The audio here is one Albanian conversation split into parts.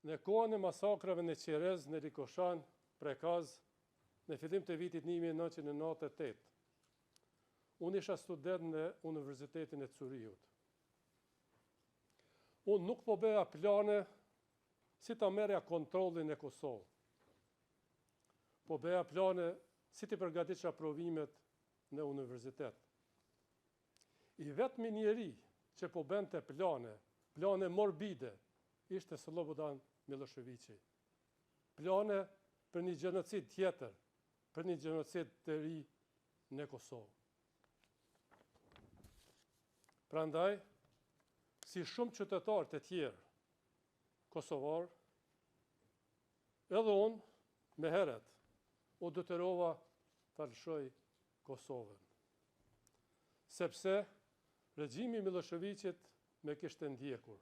Në kohën e masakrave në Qerez, në Rikoshan, Prekaz, në fillim të vitit 1998, unë isha student në Universitetin e Zurichut. Unë nuk po bëja plane si ta merja kontrollin e Kosovë. Po bëja plane si të përgatitja provimet në universitet. I vetmi njeri që po bënte plane morbide, ishte Slobodan Miloševići. Plane për një gjenocid tjetër, për një gjenocid të ri në Kosovë. Prandaj, si shumë qytetarë të tjerë kosovar, edhe unë, me heret, u detyrova të lëshoj Kosovën. Sepse regjimi Miloševićit me kishte ndjekur.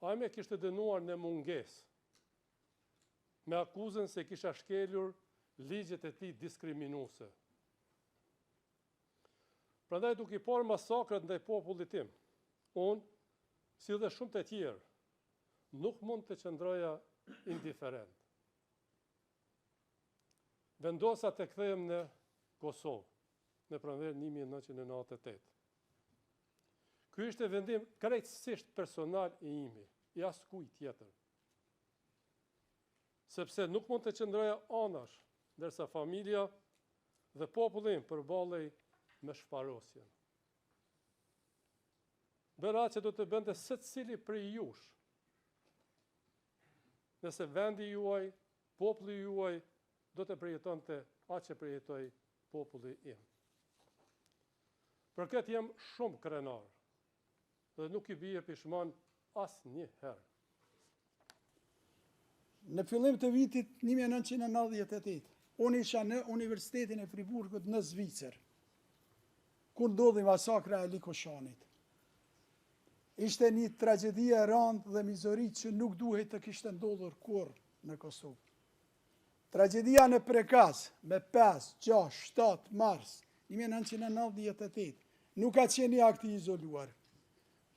Ai me kishte dënuar në mungesë, me akuzën se kisha shkelur ligjet e tij diskriminuese. Prandaj duke i parë masakrat ndaj popullit tim, unë, si dhe shumë të tjerë, nuk mund të qëndroja indiferent. Vendosa të kthehem në Kosovë, në pranverë 1998. Ky ishte vendim krejtësisht personal i imi, i askujt tjetër. Sepse nuk mund të qëndroja anash, ndërsa familja dhe populli im përballej me shfarosjen. Bëra që do të bënte secili prej jush, nëse vendi juaj, populli juaj, do të përjetonte atë që përjetoi populli im. Për këtë jam shumë krenar, dhe nuk i bie pishman asnjëherë. Në fillim të vitit 1998, unë isha në Universitetin e Friburgut në Zvicër, kur ndodhi masakra e Likoshanit. Ishte një tragedi e rëndë dhe mizorit që nuk duhet të kishte ndodhur kurrë në Kosovë. Tragedia në Prekaz, me 5, 6, 7 mars 1998, nuk ka qenë një akt i izoluar,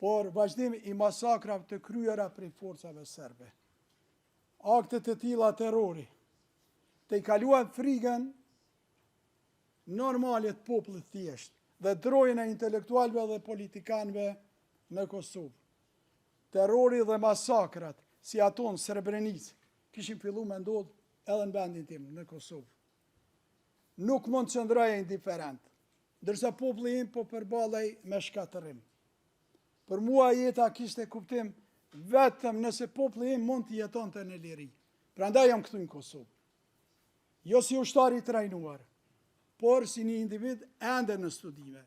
por vazhdim i masakrave të kryera prej forcave serbe. Aktet të tilla terrori, të i kaluan frikën normale të popullit thjesht dhe drojën e intelektualëve dhe politikanëve në Kosovë. Terrori dhe masakrat, si ato në Srebrenicë, kishin filluar me ndodhë edhe në vendin tim, në Kosovë. Nuk mund të qëndroja indiferent, ndërsa populli im po përballej me shkatërrim. Për mua jeta kishte kuptim vetëm nëse populli im mund të jetonte në liri. Prandaj jam këtu në Kosovë. Jo si ushtar i trajnuar, por si një individ ende në studime.